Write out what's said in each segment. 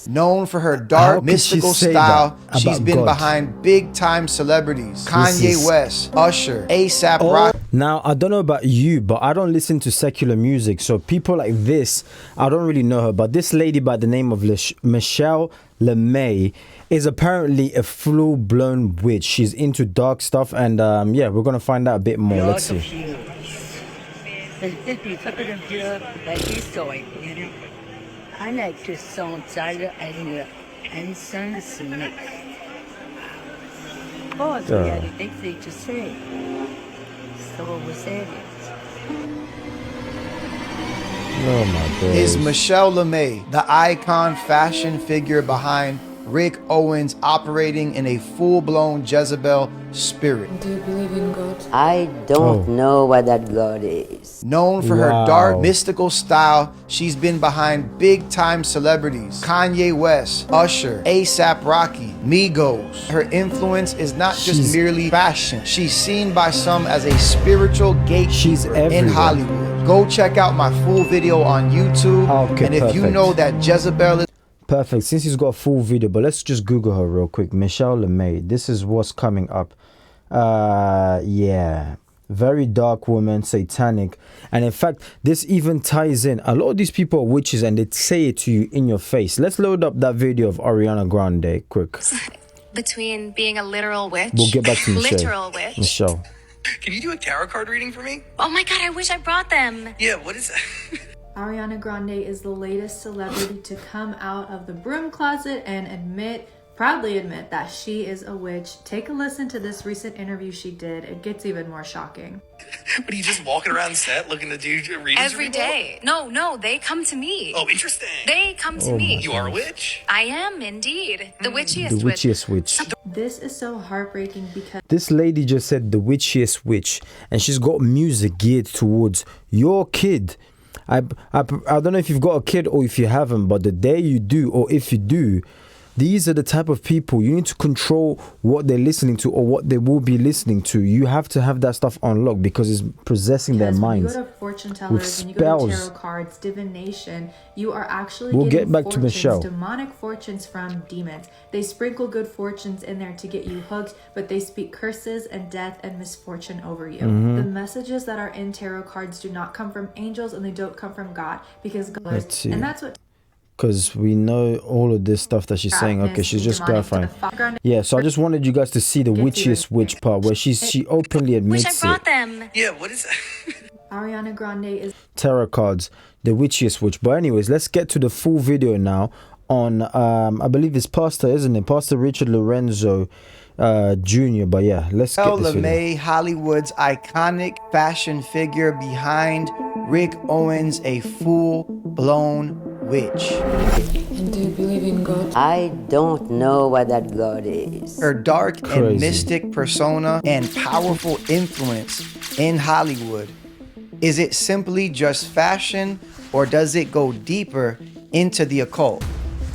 Known for her dark, mystical style, she's been God? behind big-time celebrities. Kanye West, Usher, A$AP Rocky. Now, I don't know about you, but I don't listen to secular music. So people like this, I don't really know her. But this lady by the name of Michelle Lamy is apparently a full-blown witch. She's into dark stuff. And yeah, we're going to find out a bit more. Let's see. I like to sentir and sense mix. Oh, we had anything to say. So we said it. Oh my God. Is Michelle Lamy, the icon fashion figure behind Rick Owens, operating in a full-blown Jezebel spirit. Do you believe in God? I don't know what that God is. Known for her dark, mystical style, she's been behind big-time celebrities. Kanye West, Usher, A$AP Rocky, Migos. Her influence is not just merely fashion. She's seen by some as a spiritual gatekeeper in Hollywood. Go check out my full video on YouTube. And if you know that Jezebel is perfect. Since he's got a full video, but let's just Google her real quick. Michelle Lamy. This is what's coming up. Yeah, very dark woman, satanic, and in fact, this even ties in. A lot of these people are witches, and they say it to you in your face. Let's load up that video of Ariana Grande quick. Between being a literal witch, we'll get back to Michelle. Literal witch. Michelle, can you do a tarot card reading for me? Oh my God, I wish I brought them. Yeah, what is that? Ariana Grande is the latest celebrity to come out of the broom closet and proudly admit that she is a witch. Take a listen to this recent interview she did. It gets even more shocking. But are you just walking around set looking to do readings every day? No, they come to me. Oh, interesting. They come to me. You are a witch? I am indeed. The witchiest the witchiest witch. This is so heartbreaking because this lady just said the witchiest witch, and she's got music geared towards your kid. I don't know if you've got a kid or if you haven't, but the day you do, or if you do, these are the type of people you need to control what they're listening to or what they will be listening to. You have to have that stuff on lock because it's possessing their minds. When you go to fortune tellers and you go to tarot cards, divination, you are actually get back to Michelle. Demonic fortunes from demons. They sprinkle good fortunes in there to get you hooked, but they speak curses and death and misfortune over you. The messages that are in tarot cards do not come from angels and they don't come from God because God is, and that's what. Because we know all of this stuff that she's saying. Okay, she's just clarifying. Yeah, so I just wanted you guys to see the witchiest witch part where she openly admits wish I brought them. Yeah, what is that? Ariana Grande is tarot cards, the witchiest witch. But anyways, let's get to the full video now on I believe it's Pastor, isn't it? Pastor Richard Lorenzo Jr. But yeah, let's get this video. Lamy, Hollywood's iconic fashion figure behind Rick Owens, a full-blown witch. And do you believe in God? I don't know what that God is. Her dark and mystic persona and powerful influence in Hollywood. Is it simply just fashion, or does it go deeper into the occult?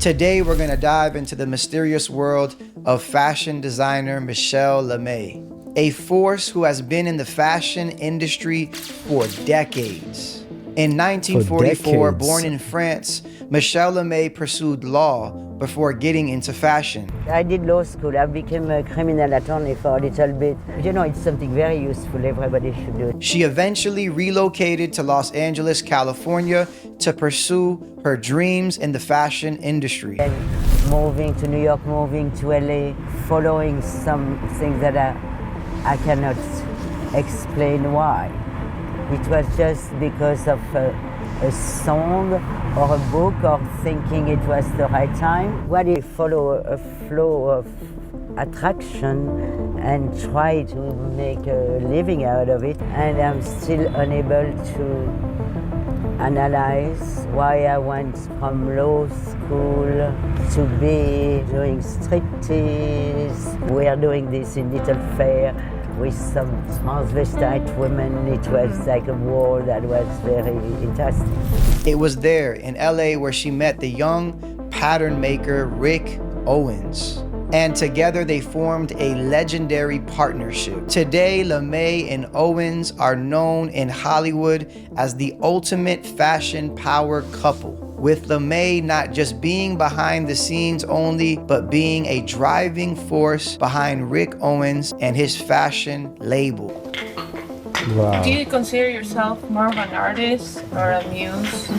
Today, we're going to dive into the mysterious world of fashion designer Michelle Lamy, a force who has been in the fashion industry for decades. In 1944, born in France, Michelle Lamy pursued law before getting into fashion. I did law school. I became a criminal attorney for a little bit. You know, it's something very useful. Everybody should do it. She eventually relocated to Los Angeles, California to pursue her dreams in the fashion industry. And moving to New York, moving to LA, following some things that I cannot explain why. It was just because of a song or a book or thinking it was the right time. Why do you follow a flow of attraction and try to make a living out of it? And I'm still unable to analyze why I went from law school to be doing striptease. We are doing this in Little Fair with some transvestite women. It was like a world that was very interesting. It was there in LA where she met the young pattern maker Rick Owens. And together they formed a legendary partnership. Today, Lamy and Owens are known in Hollywood as the ultimate fashion power couple. with Lamy not just being behind the scenes only, but being a driving force behind Rick Owens and his fashion label. Wow. Do you consider yourself more of an artist or a muse?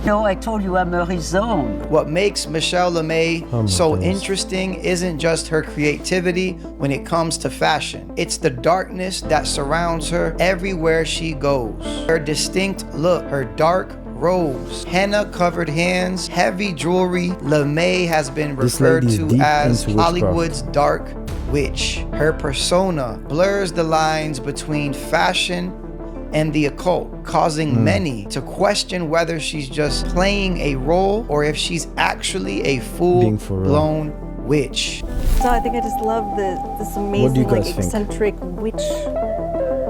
No, I told you I'm a rhizome. What makes Michelle Lamy Oh my so goodness. interesting isn't just her creativity when it comes to fashion. It's the darkness that surrounds her everywhere she goes. Her distinct look, her dark robes, henna-covered hands, heavy jewelry. Lamy has been This referred lady is to deep as into witchcraft. Hollywood's dark witch. Her persona blurs the lines between fashion and the occult, causing many to question whether she's just playing a role or if she's actually a Being for real. full-blown witch. So I think I just love this What do amazing, you like guys think? eccentric witch,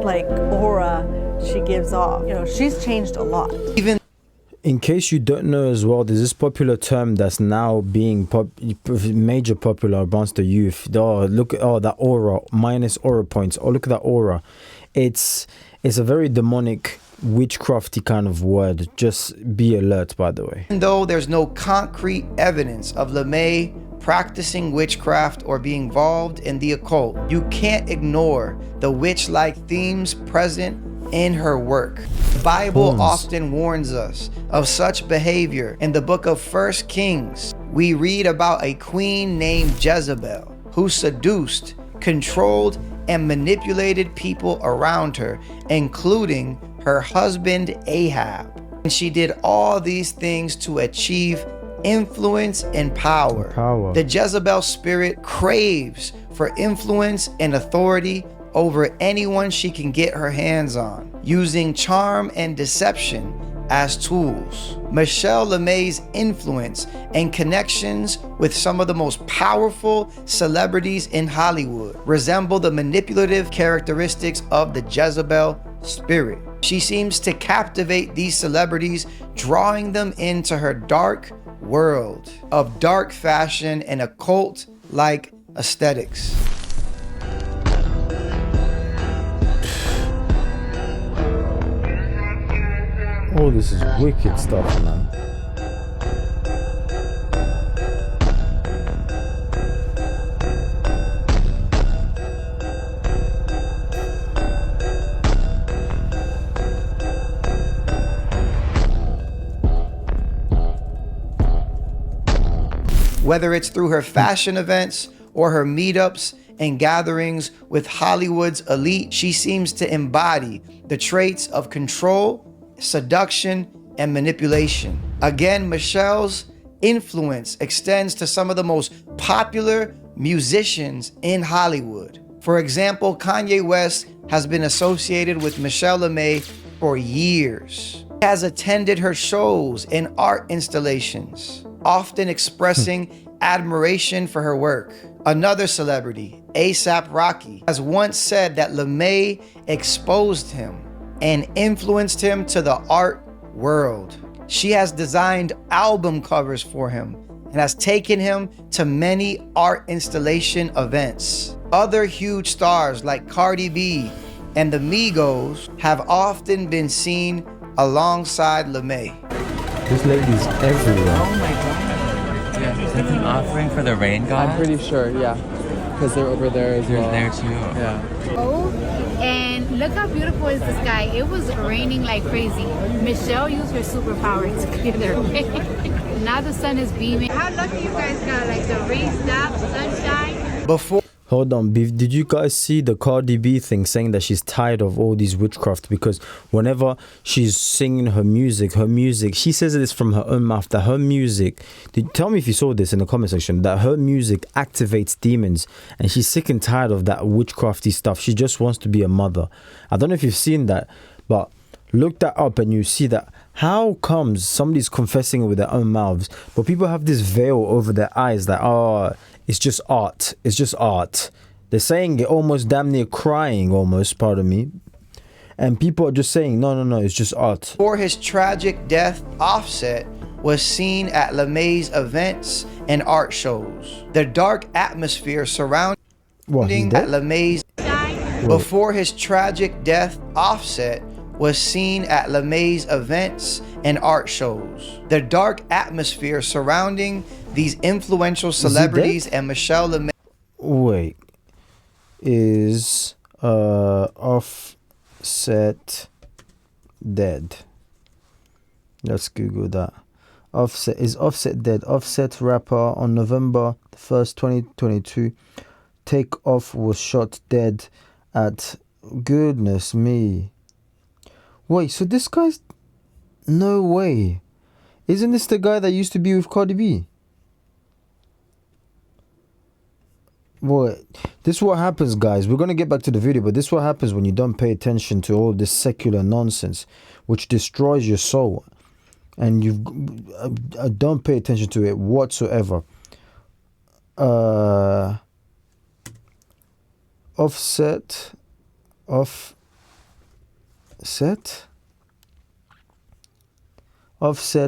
like aura she gives off. You know, she's changed a lot. Even In case you don't know as well, there's this popular term that's now being major popular amongst the youth. Oh, look at that aura, minus aura points. Oh, look at that aura. It's a very demonic, witchcrafty kind of word. Just be alert, by the way. though there's no concrete evidence of Lamy practicing witchcraft or being involved in the occult, you can't ignore the witch-like themes present in her work. The Bible Horns. often warns us of such behavior. In the book of 1 Kings, we read about a queen named Jezebel who seduced, controlled, and manipulated people around her, including her husband Ahab. And she did all these things to achieve influence and power. The Jezebel spirit craves for influence and authority over anyone she can get her hands on, using charm and deception as tools. Michelle Lamy's influence and connections with some of the most powerful celebrities in Hollywood resemble the manipulative characteristics of the Jezebel spirit. She seems to captivate these celebrities, drawing them into her dark world of dark fashion and occult-like aesthetics. Oh, this is wicked stuff, man. Whether it's through her fashion events or her meetups and gatherings with Hollywood's elite, she seems to embody the traits of control, seduction, and manipulation. Again, Michelle's influence extends to some of the most popular musicians in Hollywood. For example, Kanye West has been associated with Michelle Lamy for years. He has attended her shows and art installations, often expressing admiration for her work. Another celebrity, A$AP Rocky, has once said that Lamy exposed him and influenced him to the art world. She has designed album covers for him and has taken him to many art installation events. Other huge stars like Cardi B and the Migos have often been seen alongside Lamy. This lady's everywhere. Oh my god. Yeah, is that an offering for the rain god? I'm pretty sure, yeah. Because they're over there as They're well. there too. Yeah. Oh, and look how beautiful is the sky. It was raining like crazy. Michelle used her superpower to clear the rain. Now the sun is beaming. How lucky you guys got, like the rain stopped, sunshine. Before Hold on, Beef. Did you guys see the Cardi B thing saying that she's tired of all these witchcraft because whenever she's singing her music, she says this from her own mouth that her music, tell me if you saw this in the comment section, that her music activates demons and she's sick and tired of that witchcrafty stuff. She just wants to be a mother. I don't know if you've seen that, but look that up and you see that how comes somebody's confessing it with their own mouths, but people have this veil over their eyes that, oh, it's just art. It's just art. They're saying it almost damn near crying almost, pardon me. And people are just saying, no, it's just art. Before his tragic death, Offset was seen at Lamy's events and art shows. The dark atmosphere surrounding What, he's dead? at Lamy's. Before his tragic death, Offset was seen at Lamy's events and art shows. The dark atmosphere surrounding these influential celebrities and Michelle Lamy. Wait, is Offset dead? Let's Google that. Offset dead? Offset rapper on November 1st, 2022. Takeoff was shot dead at. Goodness me. Wait, so this guy's. No way. Isn't this the guy that used to be with Cardi B? What? This is what happens, guys. We're going to get back to the video, but this is what happens when you don't pay attention to all this secular nonsense, which destroys your soul. And you don't pay attention to it whatsoever. Offset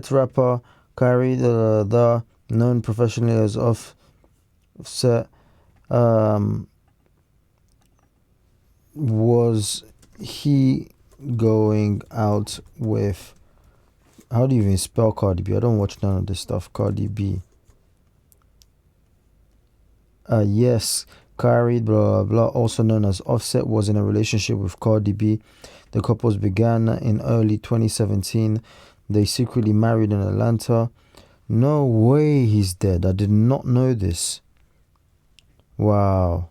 rapper carried the known professionally as Offset. Was he going out with? How do you even spell Cardi B? I don't watch none of this stuff. Cardi B. Yes, carried blah blah. Also known as Offset was in a relationship with Cardi B. The couples began in early 2017. They secretly married in Atlanta. No way, he's dead. I did not know this. Wow.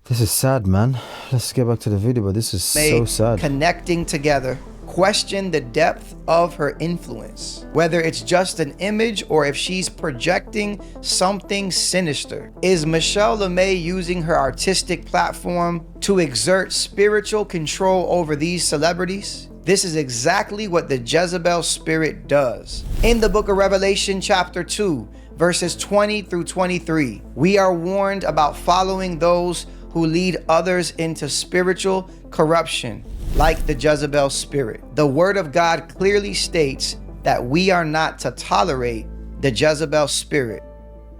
This is sad, man. Let's get back to the video, but this is so sad. Connecting together, question the depth of her influence. Whether it's just an image or if she's projecting something sinister. Is Michelle Lamy using her artistic platform to exert spiritual control over these celebrities? This is exactly what the Jezebel spirit does. In the book of Revelation chapter 2, verses 20 through 23, we are warned about following those who lead others into spiritual corruption, like the Jezebel spirit. The word of God clearly states that we are not to tolerate the Jezebel spirit.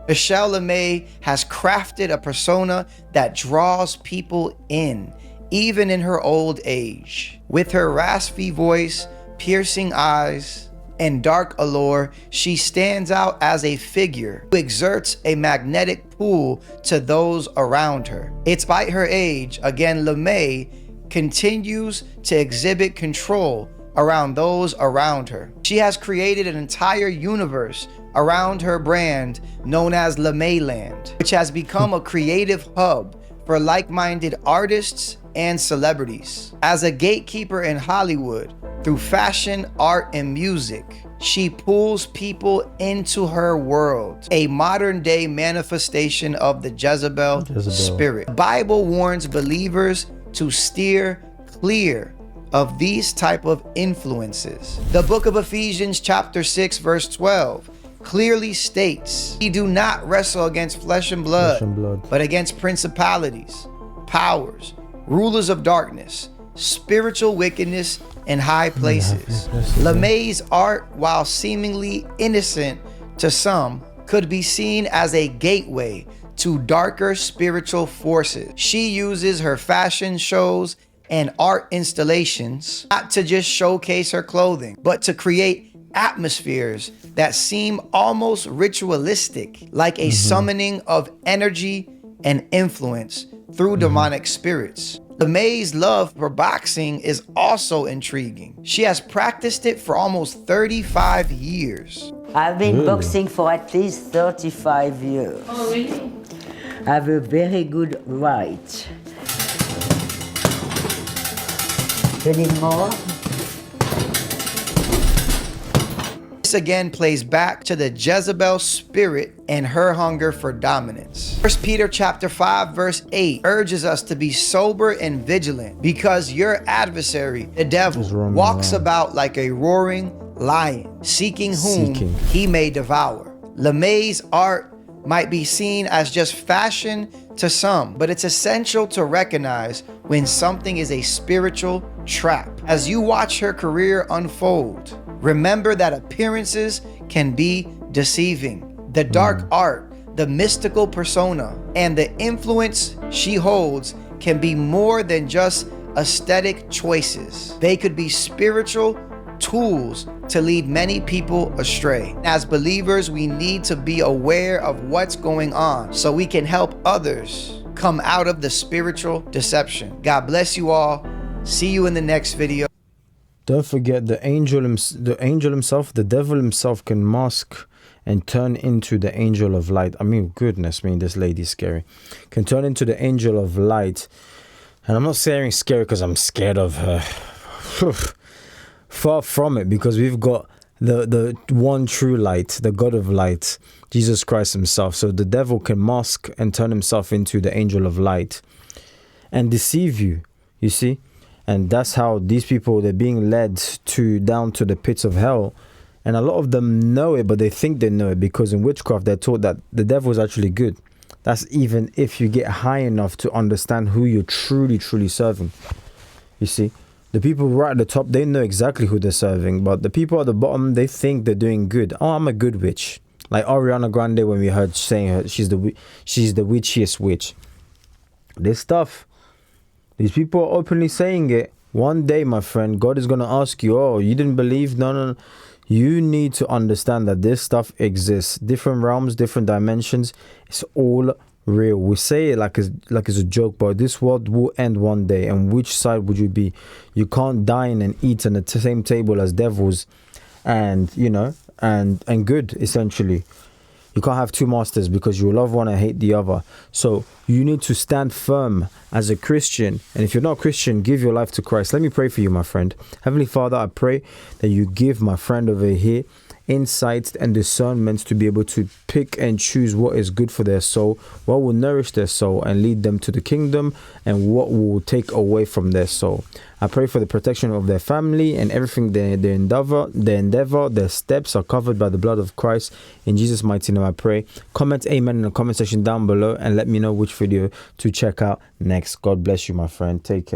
Michelle Lamy has crafted a persona that draws people in, even in her old age. With her raspy voice, piercing eyes, and dark allure, she stands out as a figure who exerts a magnetic pull to those around her. Despite her age, again, Lamy continues to exhibit control around those around her. She has created an entire universe around her brand known as Lamyland, which has become a creative hub for like-minded artists and celebrities. As a gatekeeper in Hollywood, through fashion, art, and music, she pulls people into her world, a modern-day manifestation of the Jezebel spirit. The Bible warns believers to steer clear of these type of influences. The book of Ephesians chapter 6 verse 12 clearly states, we do not wrestle against flesh and blood, but against principalities, powers, rulers of darkness, spiritual wickedness in high places. Lamy's art, while seemingly innocent to some, could be seen as a gateway to darker spiritual forces. She uses her fashion shows and art installations not to just showcase her clothing, but to create atmospheres that seem almost ritualistic, like a summoning of energy and influence through demonic spirits. Lamy's love for boxing is also intriguing. She has practiced it for almost 35 years. I've been boxing for at least 35 years. Oh, really? I have a very good right. You need more? This again plays back to the Jezebel spirit and her hunger for dominance. 1 Peter chapter 5 verse 8 urges us to be sober and vigilant, because your adversary, the devil, walks about like a roaring lion, seeking whom he may devour. Lamy's art might be seen as just fashion to some, but it's essential to recognize when something is a spiritual trap. As you watch her career unfold, remember that appearances can be deceiving. The dark art, the mystical persona, and the influence she holds can be more than just aesthetic choices. They could be spiritual tools to lead many people astray. As believers, we need to be aware of what's going on so we can help others come out of the spiritual deception. God bless you all. See you in the next video. Don't forget the angel himself, the devil himself can mask and turn into the angel of light. I mean, goodness me, this lady's scary. Can turn into the angel of light. And I'm not saying scary because I'm scared of her. Far from it, because we've got the one true light, the God of light, Jesus Christ himself. So the devil can mask and turn himself into the angel of light and deceive you, you see. And that's how these people, they're being led down to the pits of hell. And a lot of them know it, but they think they know it, because in witchcraft they're taught that the devil is actually good. That's even if you get high enough to understand who you're truly serving. You see, the people right at the top, they know exactly who they're serving, but the people at the bottom, they think they're doing good. Oh, I'm a good witch. Like Ariana Grande, when we heard saying her, she's the witchiest witch. This stuff, these people are openly saying it. One day, my friend, God is going to ask you, oh, you didn't believe? No. You need to understand that this stuff exists. Different realms, different dimensions. It's all real. We say it like it's a joke, but this world will end one day. And which side would you be? You can't dine and eat on the same table as devils and, you know, and good, essentially. You can't have two masters, because you love one and hate the other. So you need to stand firm as a Christian. And if you're not a Christian, give your life to Christ. Let me pray for you, my friend. Heavenly Father, I pray that you give my friend over here insights and discernment to be able to pick and choose what is good for their soul, what will nourish their soul and lead them to the kingdom, and what will take away from their soul. I pray for the protection of their family and everything they endeavor, their steps are covered by the blood of Christ. In Jesus' mighty name I pray. Comment amen in the comment section down below and let me know which video to check out next. God bless you, my friend. Take care.